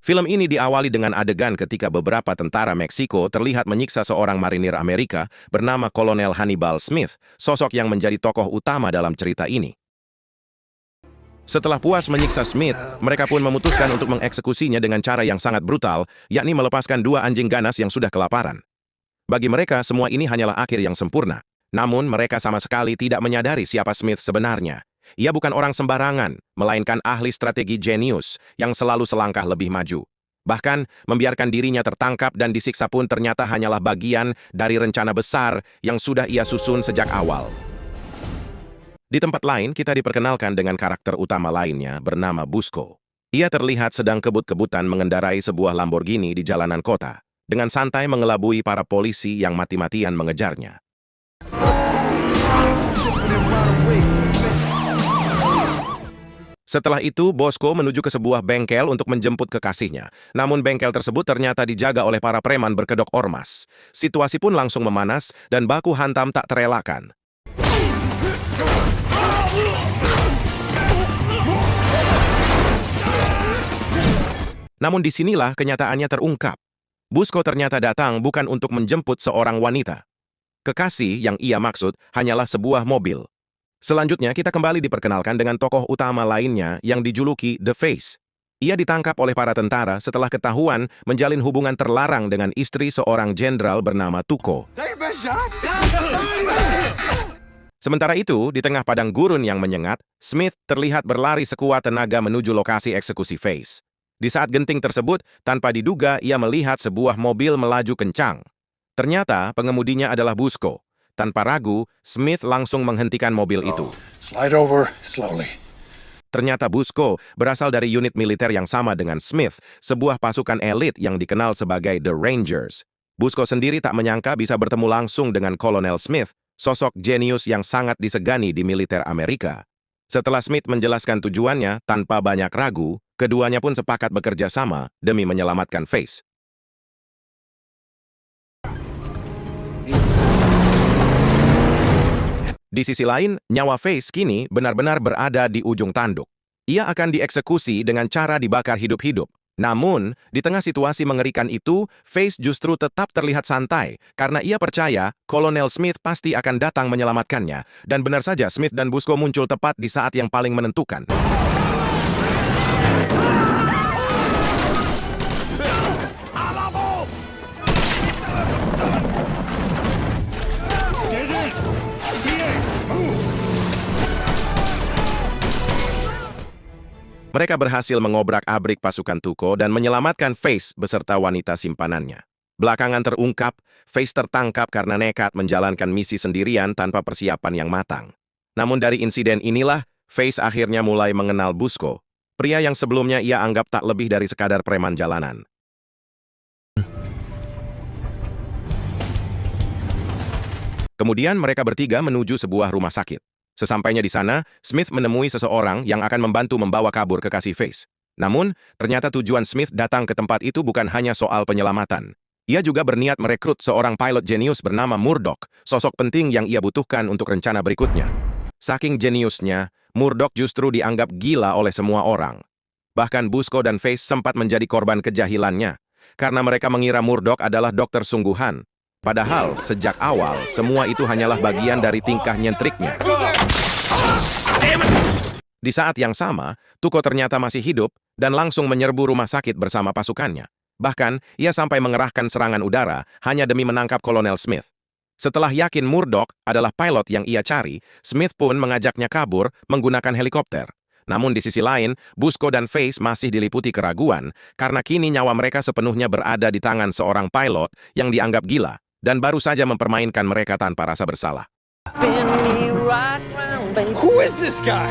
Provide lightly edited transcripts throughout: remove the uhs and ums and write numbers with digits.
Film ini diawali dengan adegan ketika beberapa tentara Meksiko terlihat menyiksa seorang marinir Amerika bernama Kolonel Hannibal Smith, sosok yang menjadi tokoh utama dalam cerita ini. Setelah puas menyiksa Smith, mereka pun memutuskan untuk mengeksekusinya dengan cara yang sangat brutal, yakni melepaskan dua anjing ganas yang sudah kelaparan. Bagi mereka, semua ini hanyalah akhir yang sempurna. Namun, mereka sama sekali tidak menyadari siapa Smith sebenarnya. Ia bukan orang sembarangan, melainkan ahli strategi jenius yang selalu selangkah lebih maju. Bahkan, membiarkan dirinya tertangkap dan disiksa pun ternyata hanyalah bagian dari rencana besar yang sudah ia susun sejak awal. Di tempat lain, kita diperkenalkan dengan karakter utama lainnya bernama Busco. Ia terlihat sedang kebut-kebutan mengendarai sebuah Lamborghini di jalanan kota, dengan santai mengelabui para polisi yang mati-matian mengejarnya. Setelah itu, Bosco menuju ke sebuah bengkel untuk menjemput kekasihnya. Namun bengkel tersebut ternyata dijaga oleh para preman berkedok ormas. Situasi pun langsung memanas dan baku hantam tak terelakkan. Namun disinilah kenyataannya terungkap. Busco ternyata datang bukan untuk menjemput seorang wanita. Kekasih yang ia maksud hanyalah sebuah mobil. Selanjutnya, kita kembali diperkenalkan dengan tokoh utama lainnya yang dijuluki The Face. Ia ditangkap oleh para tentara setelah ketahuan menjalin hubungan terlarang dengan istri seorang jenderal bernama Tuco. Sementara itu, di tengah padang gurun yang menyengat, Smith terlihat berlari sekuat tenaga menuju lokasi eksekusi Face. Di saat genting tersebut, tanpa diduga ia melihat sebuah mobil melaju kencang. Ternyata pengemudinya adalah Busco. Tanpa ragu, Smith langsung menghentikan mobil itu. Slide over slowly. Ternyata Busco berasal dari unit militer yang sama dengan Smith, sebuah pasukan elit yang dikenal sebagai The Rangers. Busco sendiri tak menyangka bisa bertemu langsung dengan Kolonel Smith, sosok jenius yang sangat disegani di militer Amerika. Setelah Smith menjelaskan tujuannya tanpa banyak ragu, keduanya pun sepakat bekerja sama demi menyelamatkan Face. Di sisi lain, nyawa Face kini benar-benar berada di ujung tanduk. Ia akan dieksekusi dengan cara dibakar hidup-hidup. Namun, di tengah situasi mengerikan itu, Face justru tetap terlihat santai karena ia percaya Kolonel Smith pasti akan datang menyelamatkannya. Dan benar saja, Smith dan Busco muncul tepat di saat yang paling menentukan. Mereka berhasil mengobrak-abrik pasukan Tuco dan menyelamatkan Face beserta wanita simpanannya. Belakangan terungkap, Face tertangkap karena nekat menjalankan misi sendirian tanpa persiapan yang matang. Namun dari insiden inilah, Face akhirnya mulai mengenal Busco, pria yang sebelumnya ia anggap tak lebih dari sekadar preman jalanan. Kemudian mereka bertiga menuju sebuah rumah sakit. Sesampainya di sana, Smith menemui seseorang yang akan membantu membawa kabur kekasih Face. Namun, ternyata tujuan Smith datang ke tempat itu bukan hanya soal penyelamatan. Ia juga berniat merekrut seorang pilot jenius bernama Murdoch, sosok penting yang ia butuhkan untuk rencana berikutnya. Saking jeniusnya, Murdoch justru dianggap gila oleh semua orang. Bahkan Busco dan Face sempat menjadi korban kejahilannya, karena mereka mengira Murdoch adalah dokter sungguhan. Padahal, sejak awal, semua itu hanyalah bagian dari tingkah nyentriknya. Di saat yang sama, Tuco ternyata masih hidup dan langsung menyerbu rumah sakit bersama pasukannya. Bahkan, ia sampai mengerahkan serangan udara hanya demi menangkap Kolonel Smith. Setelah yakin Murdoch adalah pilot yang ia cari, Smith pun mengajaknya kabur menggunakan helikopter. Namun di sisi lain, Busco dan Face masih diliputi keraguan karena kini nyawa mereka sepenuhnya berada di tangan seorang pilot yang dianggap gila dan baru saja mempermainkan mereka tanpa rasa bersalah. Who is this guy?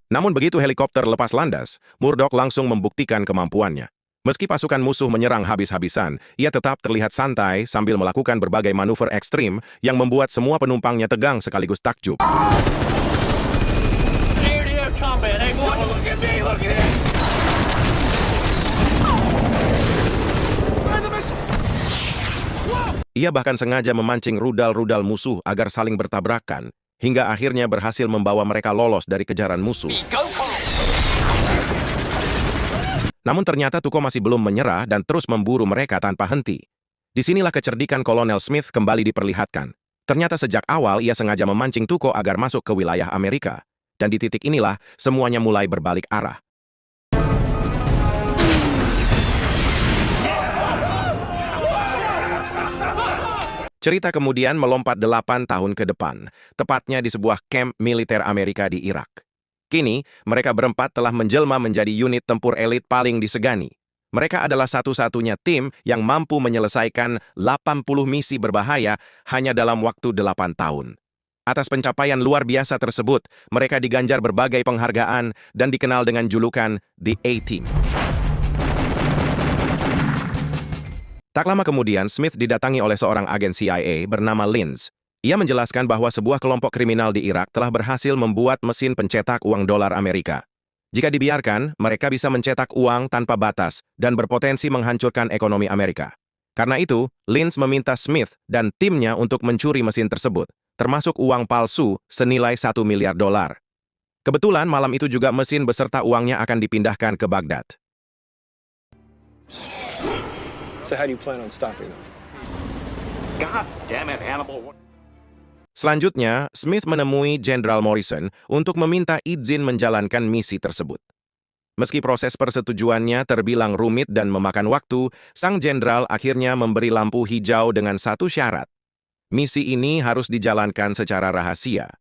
Namun begitu helikopter lepas landas, Murdoch langsung membuktikan kemampuannya. Meski pasukan musuh menyerang habis-habisan, ia tetap terlihat santai sambil melakukan berbagai manuver ekstrim yang membuat semua penumpangnya tegang sekaligus takjub. Ia bahkan sengaja memancing rudal-rudal musuh agar saling bertabrakan, hingga akhirnya berhasil membawa mereka lolos dari kejaran musuh. Namun ternyata Tuko masih belum menyerah dan terus memburu mereka tanpa henti. Disinilah kecerdikan Kolonel Smith kembali diperlihatkan. Ternyata sejak awal ia sengaja memancing Tuko agar masuk ke wilayah Amerika. Dan di titik inilah semuanya mulai berbalik arah. Cerita kemudian melompat 8 tahun ke depan, tepatnya di sebuah kamp militer Amerika di Irak. Kini, mereka berempat telah menjelma menjadi unit tempur elit paling disegani. Mereka adalah satu-satunya tim yang mampu menyelesaikan 80 misi berbahaya hanya dalam waktu 8 tahun. Atas pencapaian luar biasa tersebut, mereka diganjar berbagai penghargaan dan dikenal dengan julukan The A-Team. Tak lama kemudian, Smith didatangi oleh seorang agen CIA bernama Linz. Ia menjelaskan bahwa sebuah kelompok kriminal di Irak telah berhasil membuat mesin pencetak uang dolar Amerika. Jika dibiarkan, mereka bisa mencetak uang tanpa batas dan berpotensi menghancurkan ekonomi Amerika. Karena itu, Linz meminta Smith dan timnya untuk mencuri mesin tersebut, termasuk uang palsu senilai $1 miliar. Kebetulan malam itu juga mesin beserta uangnya akan dipindahkan ke Baghdad. So how do you plan on stopping them? God damn it, Hannibal. Selanjutnya, Smith menemui Jenderal Morrison untuk meminta izin menjalankan misi tersebut. Meski proses persetujuannya terbilang rumit dan memakan waktu, sang jenderal akhirnya memberi lampu hijau dengan satu syarat. Misi ini harus dijalankan secara rahasia.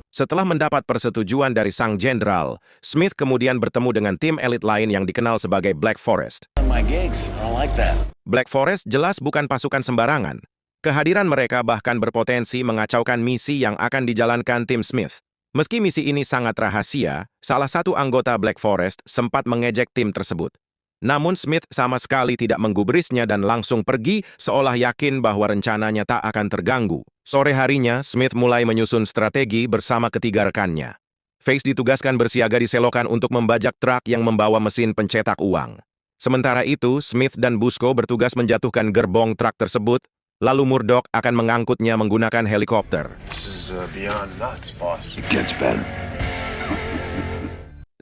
Setelah mendapat persetujuan dari sang jenderal, Smith kemudian bertemu dengan tim elit lain yang dikenal sebagai Black Forest. My gigs, I don't like that. Black Forest jelas bukan pasukan sembarangan. Kehadiran mereka bahkan berpotensi mengacaukan misi yang akan dijalankan tim Smith. Meski misi ini sangat rahasia, salah satu anggota Black Forest sempat mengejek tim tersebut. Namun Smith sama sekali tidak menggubrisnya dan langsung pergi seolah yakin bahwa rencananya tak akan terganggu. Sore harinya, Smith mulai menyusun strategi bersama ketiga rekannya. Face ditugaskan bersiaga di selokan untuk membajak truk yang membawa mesin pencetak uang. Sementara itu, Smith dan Busco bertugas menjatuhkan gerbong truk tersebut, lalu Murdoch akan mengangkutnya menggunakan helikopter. This is beyond nuts, boss. It gets better.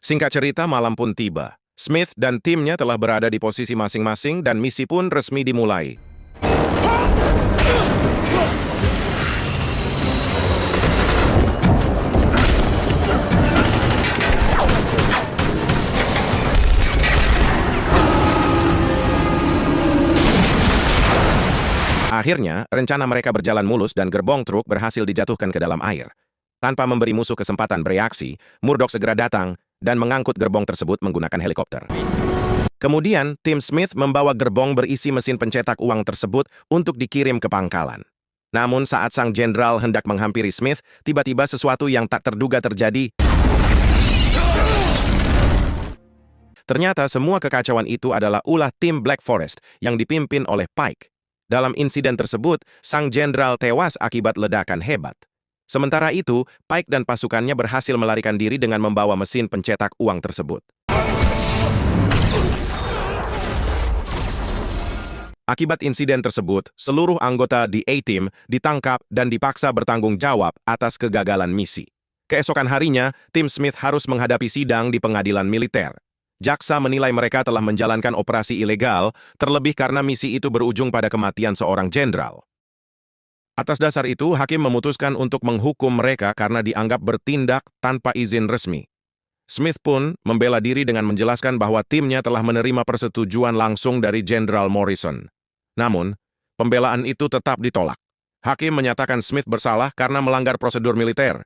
Singkat cerita, malam pun tiba. Smith dan timnya telah berada di posisi masing-masing dan misi pun resmi dimulai. Akhirnya, rencana mereka berjalan mulus dan gerbong truk berhasil dijatuhkan ke dalam air. Tanpa memberi musuh kesempatan bereaksi, Murdoch segera datang dan mengangkut gerbong tersebut menggunakan helikopter. Kemudian, tim Smith membawa gerbong berisi mesin pencetak uang tersebut untuk dikirim ke pangkalan. Namun saat sang jenderal hendak menghampiri Smith, tiba-tiba sesuatu yang tak terduga terjadi. Ternyata semua kekacauan itu adalah ulah tim Black Forest yang dipimpin oleh Pike. Dalam insiden tersebut, sang jenderal tewas akibat ledakan hebat. Sementara itu, Pike dan pasukannya berhasil melarikan diri dengan membawa mesin pencetak uang tersebut. Akibat insiden tersebut, seluruh anggota The A-Team ditangkap dan dipaksa bertanggung jawab atas kegagalan misi. Keesokan harinya, tim Smith harus menghadapi sidang di pengadilan militer. Jaksa menilai mereka telah menjalankan operasi ilegal, terlebih karena misi itu berujung pada kematian seorang jenderal. Atas dasar itu, hakim memutuskan untuk menghukum mereka karena dianggap bertindak tanpa izin resmi. Smith pun membela diri dengan menjelaskan bahwa timnya telah menerima persetujuan langsung dari Jenderal Morrison. Namun, pembelaan itu tetap ditolak. Hakim menyatakan Smith bersalah karena melanggar prosedur militer.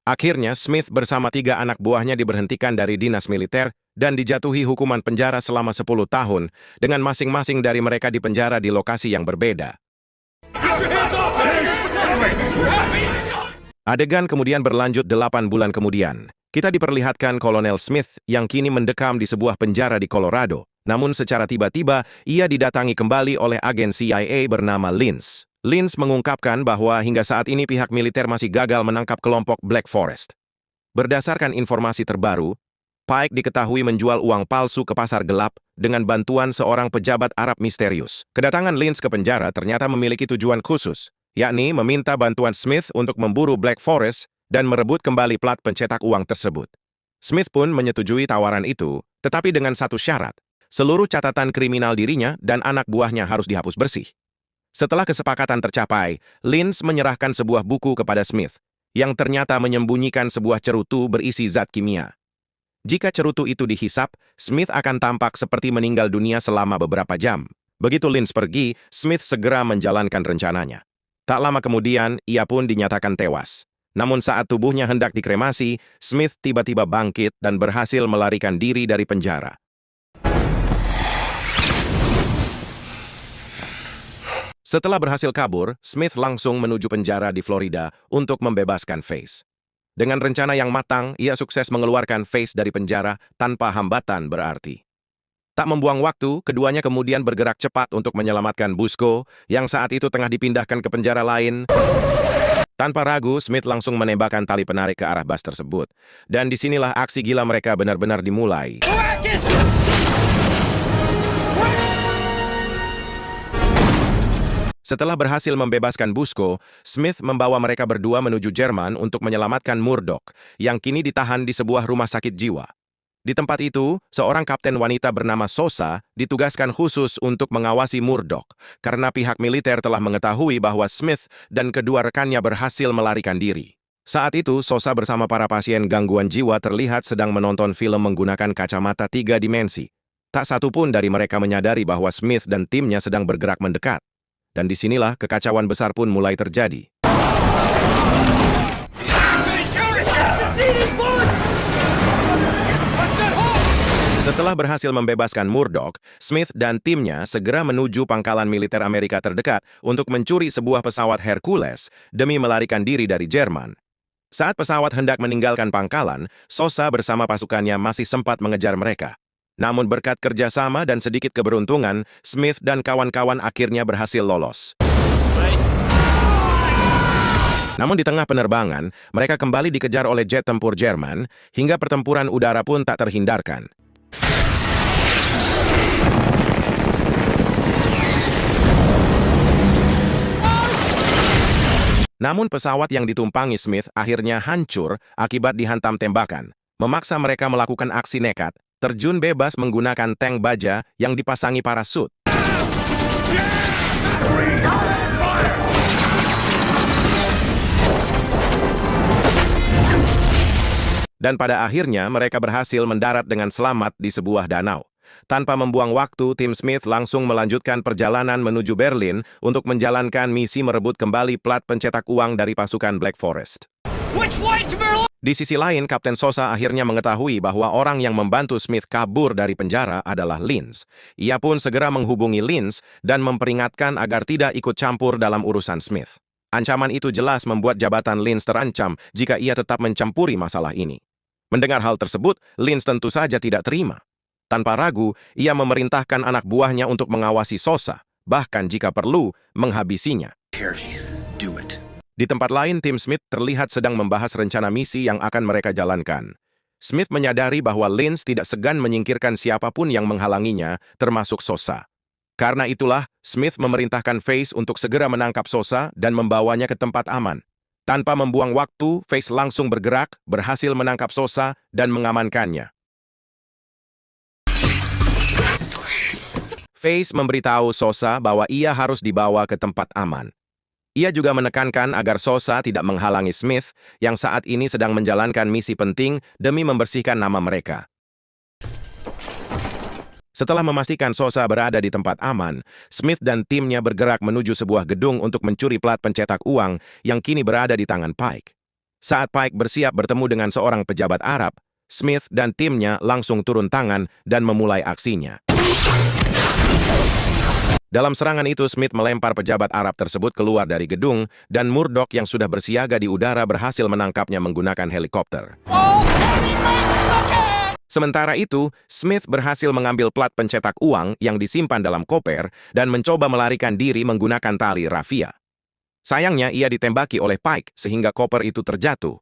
Akhirnya, Smith bersama 3 anak buahnya diberhentikan dari dinas militer dan dijatuhi hukuman penjara selama 10 tahun, dengan masing-masing dari mereka dipenjara di lokasi yang berbeda. Adegan kemudian berlanjut 8 bulan kemudian. Kita diperlihatkan Kolonel Smith yang kini mendekam di sebuah penjara di Colorado. Namun secara tiba-tiba, ia didatangi kembali oleh agen CIA bernama Linz. Linz mengungkapkan bahwa hingga saat ini pihak militer masih gagal menangkap kelompok Black Forest. Berdasarkan informasi terbaru, Pike diketahui menjual uang palsu ke pasar gelap dengan bantuan seorang pejabat Arab misterius. Kedatangan Linz ke penjara ternyata memiliki tujuan khusus, yakni meminta bantuan Smith untuk memburu Black Forest dan merebut kembali plat pencetak uang tersebut. Smith pun menyetujui tawaran itu, tetapi dengan satu syarat. Seluruh catatan kriminal dirinya dan anak buahnya harus dihapus bersih. Setelah kesepakatan tercapai, Lins menyerahkan sebuah buku kepada Smith, yang ternyata menyembunyikan sebuah cerutu berisi zat kimia. Jika cerutu itu dihisap, Smith akan tampak seperti meninggal dunia selama beberapa jam. Begitu Lins pergi, Smith segera menjalankan rencananya. Tak lama kemudian, ia pun dinyatakan tewas. Namun saat tubuhnya hendak dikremasi, Smith tiba-tiba bangkit dan berhasil melarikan diri dari penjara. Setelah berhasil kabur, Smith langsung menuju penjara di Florida untuk membebaskan Face. Dengan rencana yang matang, ia sukses mengeluarkan Face dari penjara tanpa hambatan berarti. Tak membuang waktu, keduanya kemudian bergerak cepat untuk menyelamatkan Busco, yang saat itu tengah dipindahkan ke penjara lain. Tanpa ragu, Smith langsung menembakkan tali penarik ke arah bus tersebut. Dan disinilah aksi gila mereka benar-benar dimulai. Setelah berhasil membebaskan Busco, Smith membawa mereka berdua menuju Jerman untuk menyelamatkan Murdoch, yang kini ditahan di sebuah rumah sakit jiwa. Di tempat itu, seorang kapten wanita bernama Sosa ditugaskan khusus untuk mengawasi Murdoch, karena pihak militer telah mengetahui bahwa Smith dan kedua rekannya berhasil melarikan diri. Saat itu, Sosa bersama para pasien gangguan jiwa terlihat sedang menonton film menggunakan kacamata 3 dimensi. Tak satu pun dari mereka menyadari bahwa Smith dan timnya sedang bergerak mendekat. Dan disinilah kekacauan besar pun mulai terjadi. Setelah berhasil membebaskan Murdoch, Smith dan timnya segera menuju pangkalan militer Amerika terdekat untuk mencuri sebuah pesawat Hercules demi melarikan diri dari Jerman. Saat pesawat hendak meninggalkan pangkalan, Sosa bersama pasukannya masih sempat mengejar mereka. Namun berkat kerjasama dan sedikit keberuntungan, Smith dan kawan-kawan akhirnya berhasil lolos. Namun di tengah penerbangan, mereka kembali dikejar oleh jet tempur Jerman, hingga pertempuran udara pun tak terhindarkan. Namun pesawat yang ditumpangi Smith akhirnya hancur akibat dihantam tembakan, memaksa mereka melakukan aksi nekat, terjun bebas menggunakan tank baja yang dipasangi parasut. Dan pada akhirnya mereka berhasil mendarat dengan selamat di sebuah danau. Tanpa membuang waktu, tim Smith langsung melanjutkan perjalanan menuju Berlin untuk menjalankan misi merebut kembali plat pencetak uang dari pasukan Black Forest. Di sisi lain, Kapten Sosa akhirnya mengetahui bahwa orang yang membantu Smith kabur dari penjara adalah Lins. Ia pun segera menghubungi Lins dan memperingatkan agar tidak ikut campur dalam urusan Smith. Ancaman itu jelas membuat jabatan Lins terancam jika ia tetap mencampuri masalah ini. Mendengar hal tersebut, Lins tentu saja tidak terima. Tanpa ragu, ia memerintahkan anak buahnya untuk mengawasi Sosa, bahkan jika perlu, menghabisinya. Di tempat lain, tim Smith terlihat sedang membahas rencana misi yang akan mereka jalankan. Smith menyadari bahwa Lins tidak segan menyingkirkan siapapun yang menghalanginya, termasuk Sosa. Karena itulah, Smith memerintahkan Face untuk segera menangkap Sosa dan membawanya ke tempat aman. Tanpa membuang waktu, Face langsung bergerak, berhasil menangkap Sosa dan mengamankannya. Face memberitahu Sosa bahwa ia harus dibawa ke tempat aman. Ia juga menekankan agar Sosa tidak menghalangi Smith yang saat ini sedang menjalankan misi penting demi membersihkan nama mereka. Setelah memastikan Sosa berada di tempat aman, Smith dan timnya bergerak menuju sebuah gedung untuk mencuri plat pencetak uang yang kini berada di tangan Pike. Saat Pike bersiap bertemu dengan seorang pejabat Arab, Smith dan timnya langsung turun tangan dan memulai aksinya. Dalam serangan itu, Smith melempar pejabat Arab tersebut keluar dari gedung, dan Murdoch yang sudah bersiaga di udara berhasil menangkapnya menggunakan helikopter. Sementara itu, Smith berhasil mengambil plat pencetak uang yang disimpan dalam koper dan mencoba melarikan diri menggunakan tali rafia. Sayangnya, ia ditembaki oleh Pike sehingga koper itu terjatuh.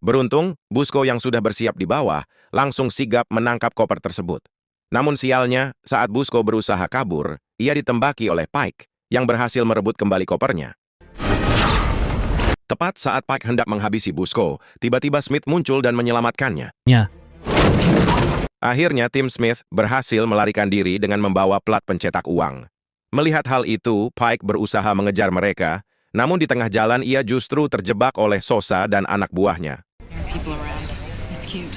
Beruntung, Busco yang sudah bersiap di bawah langsung sigap menangkap koper tersebut. Namun sialnya, saat Busco berusaha kabur, ia ditembaki oleh Pike yang berhasil merebut kembali kopernya. Tepat saat Pike hendak menghabisi Busco, tiba-tiba Smith muncul dan menyelamatkannya. Ya. Akhirnya tim Smith berhasil melarikan diri dengan membawa plat pencetak uang. Melihat hal itu, Pike berusaha mengejar mereka, namun di tengah jalan ia justru terjebak oleh Sosa dan anak buahnya. People around. It's cute.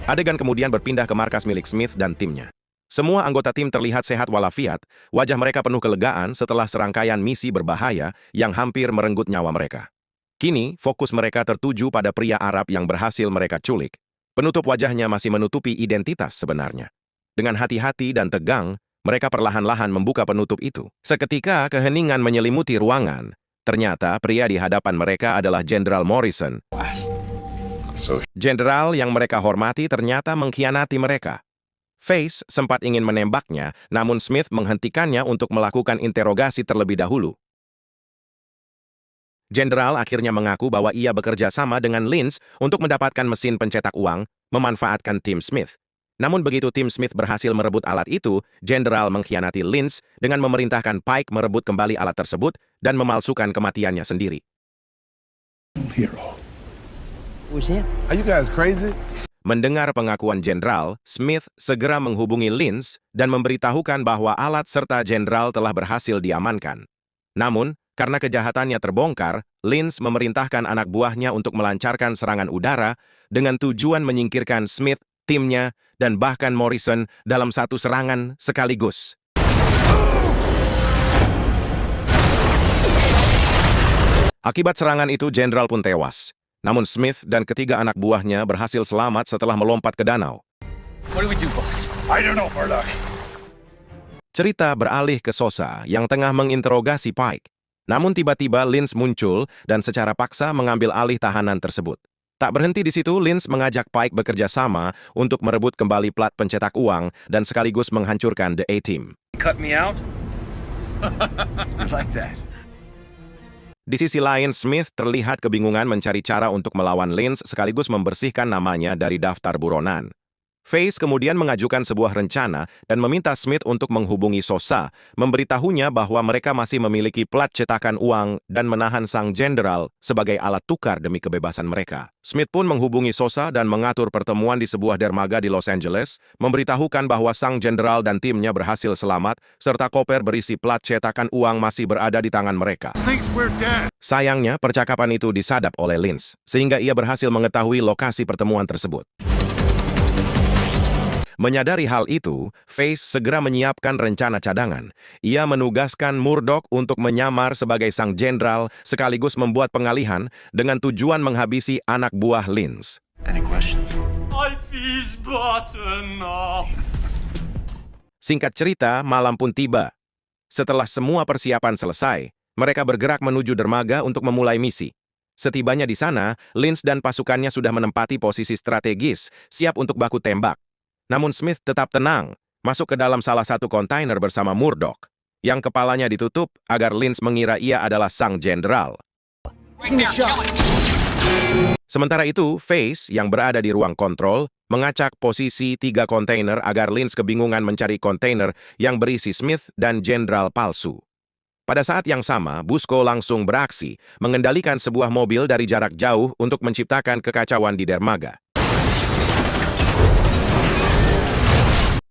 Adegan kemudian berpindah ke markas milik Smith dan timnya. Semua anggota tim terlihat sehat walafiat, wajah mereka penuh kelegaan setelah serangkaian misi berbahaya yang hampir merenggut nyawa mereka. Kini, fokus mereka tertuju pada pria Arab yang berhasil mereka culik. Penutup wajahnya masih menutupi identitas sebenarnya. Dengan hati-hati dan tegang, mereka perlahan-lahan membuka penutup itu. Seketika, keheningan menyelimuti ruangan. Ternyata, pria di hadapan mereka adalah Jenderal Morrison. Jenderal yang mereka hormati ternyata mengkhianati mereka. Face sempat ingin menembaknya, namun Smith menghentikannya untuk melakukan interogasi terlebih dahulu. Jenderal akhirnya mengaku bahwa ia bekerja sama dengan Linz untuk mendapatkan mesin pencetak uang, memanfaatkan tim Smith. Namun begitu tim Smith berhasil merebut alat itu, Jenderal mengkhianati Linz dengan memerintahkan Pike merebut kembali alat tersebut dan memalsukan kematiannya sendiri. Hero. Who's that? Are you guys crazy? Mendengar pengakuan Jenderal, Smith segera menghubungi Linz dan memberitahukan bahwa alat serta Jenderal telah berhasil diamankan. Namun, karena kejahatannya terbongkar, Linz memerintahkan anak buahnya untuk melancarkan serangan udara dengan tujuan menyingkirkan Smith, timnya, dan bahkan Morrison dalam satu serangan sekaligus. Akibat serangan itu, Jenderal pun tewas. Namun Smith dan ketiga anak buahnya berhasil selamat setelah melompat ke danau. What do we do, boss? I don't know, Murdoch. Cerita beralih ke Sosa yang tengah menginterogasi Pike. Namun tiba-tiba Linz muncul dan secara paksa mengambil alih tahanan tersebut. Tak berhenti di situ, Linz mengajak Pike bekerja sama untuk merebut kembali plat pencetak uang dan sekaligus menghancurkan The A-Team. Cut me out? I like that. Di sisi lain, Smith terlihat kebingungan mencari cara untuk melawan Linz sekaligus membersihkan namanya dari daftar buronan. Face kemudian mengajukan sebuah rencana dan meminta Smith untuk menghubungi Sosa, memberitahunya bahwa mereka masih memiliki plat cetakan uang dan menahan sang jenderal sebagai alat tukar demi kebebasan mereka. Smith pun menghubungi Sosa dan mengatur pertemuan di sebuah dermaga di Los Angeles, memberitahukan bahwa sang jenderal dan timnya berhasil selamat, serta koper berisi plat cetakan uang masih berada di tangan mereka. Sayangnya, percakapan itu disadap oleh Linz, sehingga ia berhasil mengetahui lokasi pertemuan tersebut. Menyadari hal itu, Face segera menyiapkan rencana cadangan. Ia menugaskan Murdoch untuk menyamar sebagai sang jenderal sekaligus membuat pengalihan dengan tujuan menghabisi anak buah Linz. Any questions? Singkat cerita, malam pun tiba. Setelah semua persiapan selesai, mereka bergerak menuju dermaga untuk memulai misi. Setibanya di sana, Linz dan pasukannya sudah menempati posisi strategis, siap untuk baku tembak. Namun Smith tetap tenang, masuk ke dalam salah satu kontainer bersama Murdoch, yang kepalanya ditutup agar Linz mengira ia adalah sang jenderal. Sementara itu, Face yang berada di ruang kontrol mengacak posisi 3 kontainer agar Linz kebingungan mencari kontainer yang berisi Smith dan jenderal palsu. Pada saat yang sama, Busco langsung beraksi, mengendalikan sebuah mobil dari jarak jauh untuk menciptakan kekacauan di dermaga.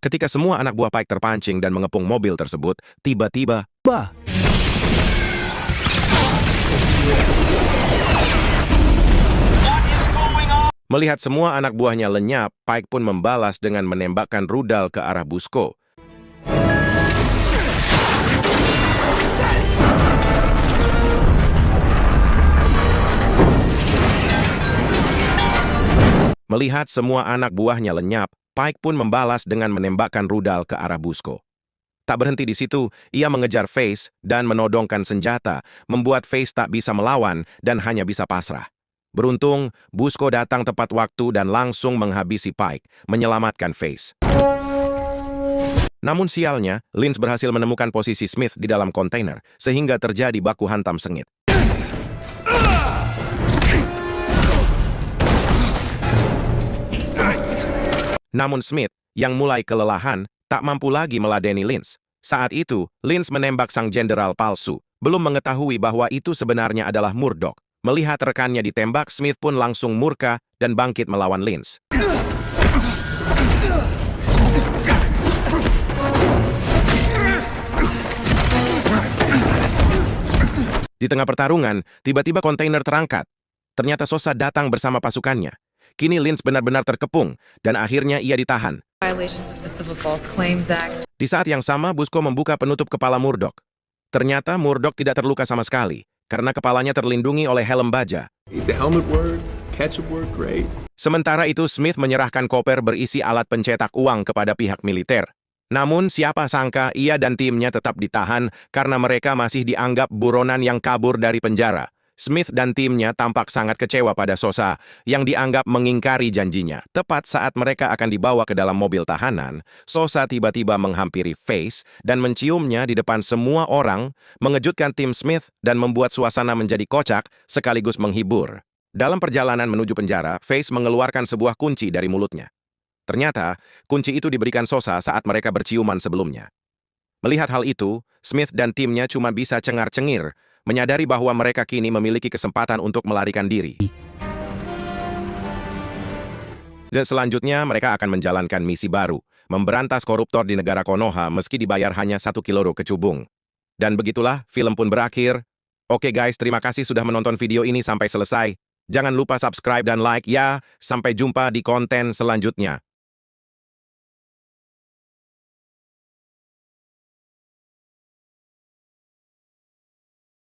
Ketika semua anak buah Pike terpancing dan mengepung mobil tersebut, tiba-tiba... Melihat semua anak buahnya lenyap, Pike pun membalas dengan menembakkan rudal ke arah Busco. Melihat semua anak buahnya lenyap, Pike pun membalas dengan menembakkan rudal ke arah Busco. Tak berhenti di situ, ia mengejar Face dan menodongkan senjata, membuat Face tak bisa melawan dan hanya bisa pasrah. Beruntung, Busco datang tepat waktu dan langsung menghabisi Pike, menyelamatkan Face. Namun sialnya, Linz berhasil menemukan posisi Smith di dalam kontainer, sehingga terjadi baku hantam sengit. Namun Smith, yang mulai kelelahan, tak mampu lagi meladeni Linz. Saat itu, Linz menembak sang jenderal palsu, belum mengetahui bahwa itu sebenarnya adalah Murdoch. Melihat rekannya ditembak, Smith pun langsung murka dan bangkit melawan Lynch. Di tengah pertarungan, tiba-tiba kontainer terangkat. Ternyata Sosa datang bersama pasukannya. Kini Lynch benar-benar terkepung, dan akhirnya ia ditahan. Violations of the Civil False Claims Act. Di saat yang sama, Busko membuka penutup kepala Murdoch. Ternyata Murdoch tidak terluka sama sekali, karena kepalanya terlindungi oleh helm baja. The helmet worked, ketchup worked great. Sementara itu, Smith menyerahkan koper berisi alat pencetak uang kepada pihak militer. Namun, siapa sangka ia dan timnya tetap ditahan karena mereka masih dianggap buronan yang kabur dari penjara. Smith dan timnya tampak sangat kecewa pada Sosa yang dianggap mengingkari janjinya. Tepat saat mereka akan dibawa ke dalam mobil tahanan, Sosa tiba-tiba menghampiri Face dan menciumnya di depan semua orang, mengejutkan tim Smith dan membuat suasana menjadi kocak sekaligus menghibur. Dalam perjalanan menuju penjara, Face mengeluarkan sebuah kunci dari mulutnya. Ternyata, kunci itu diberikan Sosa saat mereka berciuman sebelumnya. Melihat hal itu, Smith dan timnya cuma bisa cengar-cengir, menyadari bahwa mereka kini memiliki kesempatan untuk melarikan diri. Dan selanjutnya, mereka akan menjalankan misi baru, memberantas koruptor di negara Konoha meski dibayar hanya 1 kilo kecubung. Dan begitulah, film pun berakhir. Oke guys, terima kasih sudah menonton video ini sampai selesai. Jangan lupa subscribe dan like ya. Sampai jumpa di konten selanjutnya.